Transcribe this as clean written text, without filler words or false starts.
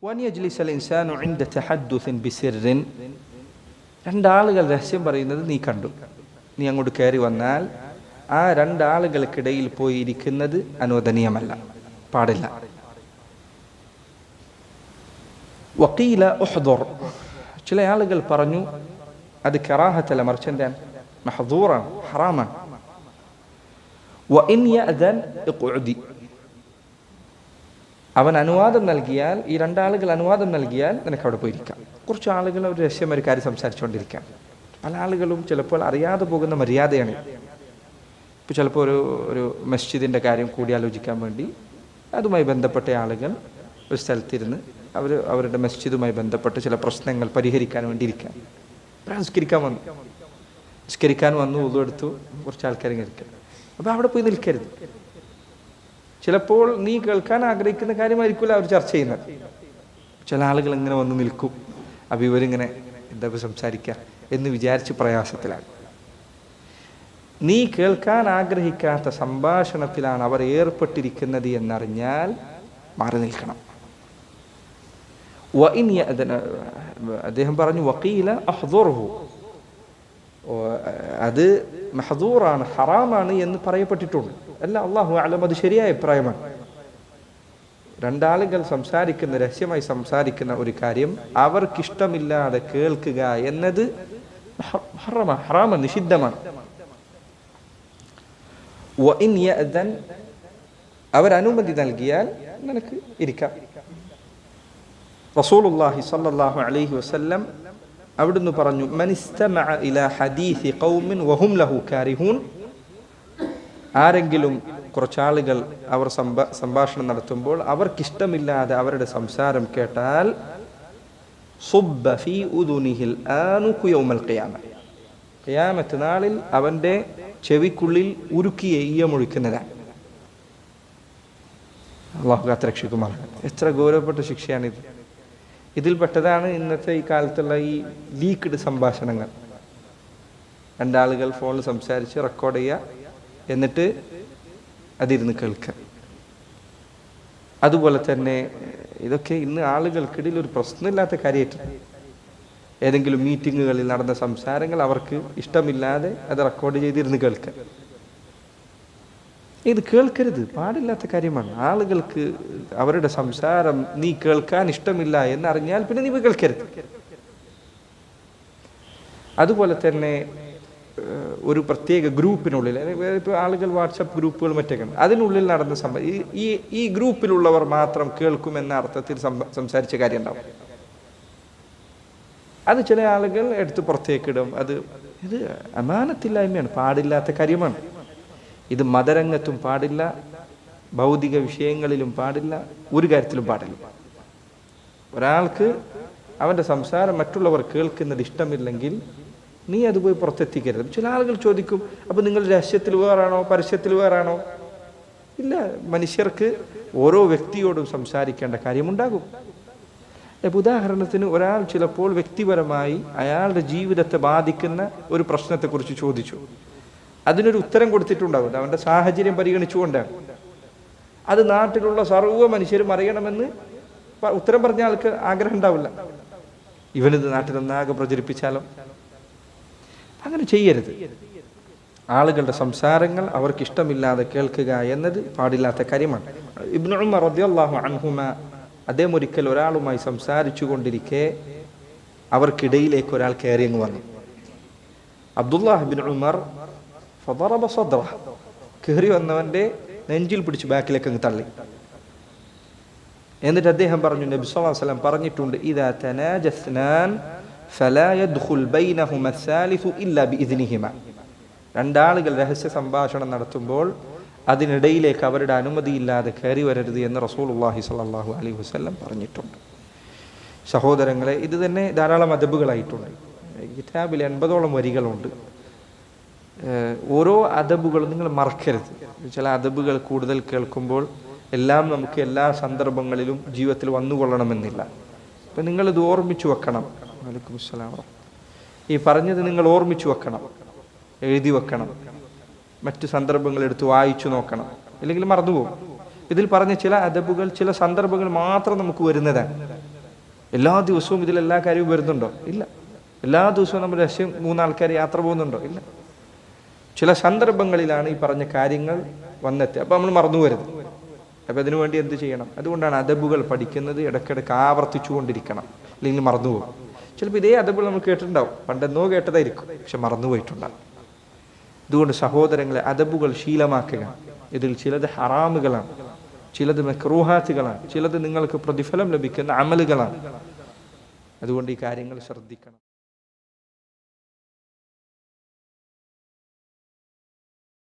وأن يجلس الإنسان عند تحدث بسر രണ്ടാളുകൾ രഹസ്യം പറയുന്നത് നീ കണ്ടു, നീ അങ്ങോട്ട് കയറി വന്നാൽ ആ രണ്ടാളുകൾക്കിടയിൽ പോയി ഇരിക്കുന്നത് അനുവദനീയമല്ല, പാടില്ല. വഖീല ഉഹ്ദുർ, ചില ആളുകൾ പറഞ്ഞു അത് കറാഹത്തല്ല, മറിച്ച് എന്താണ്, മഹ്ദൂറാണ്, ഹറാമാണ്. വഇൻ യഅദൻ ഇഖ്ഉദി, അവൻ അനുവാദം നൽകിയാൽ, ഈ രണ്ടാളുകൾ അനുവാദം നൽകിയാൽ നിനക്ക് അവിടെ പോയിരിക്കാം. കുറച്ച് ആളുകൾ ഒരു രഹസ്യം ഒരു കാര്യം സംസാരിച്ചുകൊണ്ടിരിക്കാം. പല ആളുകളും ചിലപ്പോൾ അറിയാതെ പോകുന്ന മര്യാദയാണ്. ഇപ്പോൾ ചിലപ്പോൾ ഒരു മസ്ജിദിൻ്റെ കാര്യം കൂടിയാലോചിക്കാൻ വേണ്ടി അതുമായി ബന്ധപ്പെട്ട ആളുകൾ ഒരു സ്ഥലത്തിരുന്ന് അവരുടെ മസ്ജിദുമായി ബന്ധപ്പെട്ട് ചില പ്രശ്നങ്ങൾ പരിഹരിക്കാൻ വേണ്ടി ഇരിക്കാം. നിസ്കരിക്കാൻ വന്നു, ഉളു എടുത്തു, കുറച്ച് ആൾക്കാർ ഇരിക്കാം. അപ്പോൾ അവിടെ പോയി നിൽക്കരുത്. ചിലപ്പോൾ നീ കേൾക്കാൻ ആഗ്രഹിക്കുന്ന കാര്യമായിരിക്കില്ല അവർ ചർച്ച ചെയ്യുന്നത്. ചില ആളുകൾ ഇങ്ങനെ വന്ന് നിൽക്കും. അപ്പോൾ ഇവരിങ്ങനെ എന്താ സംസാരിക്കുക എന്ന് വിചാരിച്ച് പ്രയാസത്തിലാണ്. നീ കേൾക്കാൻ ആഗ്രഹിക്കാത്ത സംഭാഷണത്തിലാണ് അവർ ഏർപ്പെട്ടിരിക്കുന്നത് എന്നറിഞ്ഞാൽ മാറി നിൽക്കണം. അദ്ദേഹം പറഞ്ഞു വഖീല അഹ്ദുർഹു, അത് മഹ്ദൂറാണ്, ഹറാമാണ് എന്ന് പറയപ്പെട്ടിട്ടുണ്ട്. അല്ല, അല്ലാഹു അഅലം, അത് ശരിയായ അഭിപ്രായമാണ്. രണ്ടാളുകൾ സംസാരിക്കുന്ന, രഹസ്യമായി സംസാരിക്കുന്ന ഒരു കാര്യം അവർക്കിഷ്ടമില്ലാതെ കേൾക്കുക എന്നത് ഹറാമാണ്, നിഷിദ്ധമാണ്. വഇൻ യഅദൻ, അവരനുമതി നൽകിയാൽ നിനക്ക് ഇരിക്കാം. റസൂലുള്ളാഹി സ്വല്ലല്ലാഹു അലൈഹി വസല്ലം അവിടുന്ന് പറഞ്ഞു, മനിസ്തമഅ ഇലാ ഹദീസി ഖൗമിൻ വഹും ലഹു കാരിഹൂൻ, ആരെങ്കിലും കുറച്ചാളുകൾ അവർ സംഭാഷണം നടത്തുമ്പോൾ അവർക്കിഷ്ടമില്ലാതെ അവരുടെ സംസാരം കേട്ടാൽ സുബ്ബ ഫീ ഉദുനിഹിൽ ആനുഖു യൗമൽ ഖിയാമ, ഖിയാമത്ത് നാളിൽ അവന്റെ ചെവിക്കുള്ളിൽ ഉരുക്കിയ ഈയമൊഴിക്കുന്നതാണ്. അല്ലാഹു കാത്തുരക്ഷിക്കുമാറാകട്ടെ. എത്ര ഗൗരവപ്പെട്ട ശിക്ഷയാണിത്. ഇതിൽപ്പെട്ടതാണ് ഇന്നത്തെ ഈ കാലത്തുള്ള ഈ ലീക്ക്ഡ് സംഭാഷണങ്ങൾ. രണ്ടാളുകൾ ഫോണിൽ സംസാരിച്ച് റെക്കോർഡ് ചെയ്യുക, എന്നിട്ട് അതിരുന്ന് കേൾക്കുക. അതുപോലെ തന്നെ ഇതൊക്കെ ഇന്ന് ആളുകൾക്കിടയിൽ ഒരു പ്രശ്നമില്ലാത്ത കാര്യമായിട്ടാണ്. ഏതെങ്കിലും മീറ്റിങ്ങുകളിൽ നടന്ന സംസാരങ്ങൾ അവർക്ക് ഇഷ്ടമില്ലാതെ അത് റെക്കോർഡ് ചെയ്തിരുന്ന് കേൾക്കുക. ഇത് കേൾക്കരുത്, പാടില്ലാത്ത കാര്യമാണ്. ആളുകൾക്ക് അവരുടെ സംസാരം നീ കേൾക്കാൻ ഇഷ്ടമില്ല എന്നറിഞ്ഞാൽ പിന്നെ നീ കേൾക്കരുത്. അതുപോലെ തന്നെ ഒരു പ്രത്യേക ഗ്രൂപ്പിനുള്ളിൽ, ഇപ്പോൾ ആളുകൾ വാട്സപ്പ് ഗ്രൂപ്പുകൾ മറ്റൊക്കെ, അതിനുള്ളിൽ നടന്ന ഈ ഗ്രൂപ്പിലുള്ളവർ മാത്രം കേൾക്കുമെന്ന അർത്ഥത്തിൽ സംസാരിച്ച കാര്യം ഉണ്ടാവും. അത് ചില ആളുകൾ എടുത്ത് പുറത്തേക്കിടും. ഇത് അമാനത്തില്ലായ്മയാണ്, പാടില്ലാത്ത കാര്യമാണ്. ഇത് മതരംഗത്തും പാടില്ല, ഭൗതിക വിഷയങ്ങളിലും പാടില്ല, ഒരു കാര്യത്തിലും പാടില്ല. ഒരാൾക്ക് അവൻ്റെ സംസാരം മറ്റുള്ളവർ കേൾക്കുന്നത് ഇഷ്ടമില്ലെങ്കിൽ നീ അത് പോയി പുറത്തെത്തിക്കരുത്. ചില ആളുകൾ ചോദിക്കും, അപ്പോൾ നിങ്ങൾ രഹസ്യത്തിൽ വേറാണോ പരസ്യത്തിൽ വേറാണോ? ഇല്ല, മനുഷ്യർക്ക് ഓരോ വ്യക്തിയോടും സംസാരിക്കേണ്ട കാര്യമുണ്ടാകും. ഉദാഹരണത്തിന് ഒരാൾ ചിലപ്പോൾ വ്യക്തിപരമായി അയാളുടെ ജീവിതത്തെ ബാധിക്കുന്ന ഒരു പ്രശ്നത്തെക്കുറിച്ച് ചോദിച്ചു, അതിനൊരു ഉത്തരം കൊടുത്തിട്ടുണ്ടാവില്ല, അവൻ്റെ സാഹചര്യം പരിഗണിച്ചുകൊണ്ടാണ്. അത് നാട്ടിലുള്ള സർവ്വ മനുഷ്യരും അറിയണമെന്ന് ഉത്തരം പറഞ്ഞ ആൾക്ക് ആഗ്രഹം ഉണ്ടാവില്ല. ഇവനിത് നാട്ടിലൊന്നാകെ പ്രചരിപ്പിച്ചാലോ? അങ്ങനെ ചെയ്യരുത്. ആളുകളുടെ സംസാരങ്ങൾ അവർക്കിഷ്ടമില്ലാതെ കേൾക്കുക എന്നത് പാടില്ലാത്ത കാര്യമാണ്. ഇബ്നു ഉമർ റളിയല്ലാഹു അൻഹുമ, അദ്ദേഹം ഒരിക്കൽ ഒരാളുമായി സംസാരിച്ചു കൊണ്ടിരിക്കെ അവർക്കിടയിലേക്ക് ഒരാൾ കയറിയങ്ങ് വന്നു. അബ്ദുല്ലാഹ് ഇബ്നു ഉമർ ഫദറബ സദ്റഹ്, കയറി വന്നവന്റെ നെഞ്ചിൽ പിടിച്ച് ബാക്കിലേക്ക് അങ്ങ് തള്ളി. എന്നിട്ട് അദ്ദേഹം പറഞ്ഞു, നബി സല്ലല്ലാഹു അലൈഹി വസല്ലം പറഞ്ഞിട്ടുണ്ട്, ഇദാ തനാജസ്നാൻ ഫലാ യദ്ഖുൽ ബൈനഹുമ അസ്സാലിസു ഇല്ലാ ബിഇദ്നിഹിമ, രണ്ടാളുകൾ രഹസ്യ സംഭാഷണം നടത്തുമ്പോൾ അതിനിടയിലേക്ക് അവരുടെ അനുമതിയില്ലാതെ കയറി വരരുത് എന്ന് റസൂലുള്ളാഹി സ്വല്ലല്ലാഹു അലൈഹി വസല്ലം പറഞ്ഞിട്ടുണ്ട്. സഹോദരങ്ങളെ, ഇത് തന്നെ ധാരാളം അദബുകളായിട്ടുണ്ട്. കിതാബിൽ 80ഓളം വരികളുണ്ട്. ഓരോ അദബുകളും നിങ്ങൾ മറക്കരുത്. ചില അദബുകൾ കൂടുതൽ കേൾക്കുമ്പോൾ എല്ലാം നമുക്ക് എല്ലാ സന്ദർഭങ്ങളിലും ജീവിതത്തിൽ വന്നുകൊള്ളണമെന്നില്ല. അപ്പം നിങ്ങളിത് ഓർമ്മിച്ചു വെക്കണം. വലൈക്കും അസ്സലാം. ഈ പറഞ്ഞത് നിങ്ങൾ ഓർമ്മിച്ചു വെക്കണം, എഴുതി വെക്കണം, മറ്റു സന്ദർഭങ്ങൾ എടുത്ത് വായിച്ചു നോക്കണം, ഇല്ലെങ്കിൽ മറന്നുപോകും. ഇതിൽ പറഞ്ഞ ചില അദബുകൾ ചില സന്ദർഭങ്ങൾ മാത്രം നമുക്ക് വരുന്നതാണ്. എല്ലാ ദിവസവും ഇതിലെല്ലാ കാര്യവും വരുന്നുണ്ടോ? ഇല്ല. എല്ലാ ദിവസവും നമ്മൾ ലക്ഷ്യം 3 ആൾക്കാർ യാത്ര പോകുന്നുണ്ടോ? ഇല്ല. ചില സന്ദർഭങ്ങളിലാണ് ഈ പറഞ്ഞ കാര്യങ്ങൾ വന്നെത്തുക. അപ്പോൾ നമ്മൾ മറന്നു വരുത്. അപ്പോൾ അതിനു വേണ്ടി എന്ത് ചെയ്യണം? അതുകൊണ്ടാണ് അദബുകൾ പഠിക്കുന്നത് ഇടയ്ക്കിടയ്ക്ക് ആവർത്തിച്ചു കൊണ്ടിരിക്കണം, അല്ലെങ്കിൽ മറന്നുപോകും. ചിലപ്പോൾ ഇതേ അദബുകൾ നമ്മൾ കേട്ടിട്ടുണ്ടാവും, പണ്ടെന്നോ കേട്ടതായിരിക്കും, പക്ഷെ മറന്നുപോയിട്ടുണ്ടാകും. അതുകൊണ്ട് സഹോദരങ്ങളെ, അദബുകൾ ശീലമാക്കുക. ഇതിൽ ചിലത് ഹറാമുകളാണ്, ചിലത് മക്രൂഹാത്തുകളാണ്, ചിലത് നിങ്ങൾക്ക് പ്രതിഫലം ലഭിക്കുന്ന അമലുകളാണ്. അതുകൊണ്ട് ഈ കാര്യങ്ങൾ ശ്രദ്ധിക്കണം.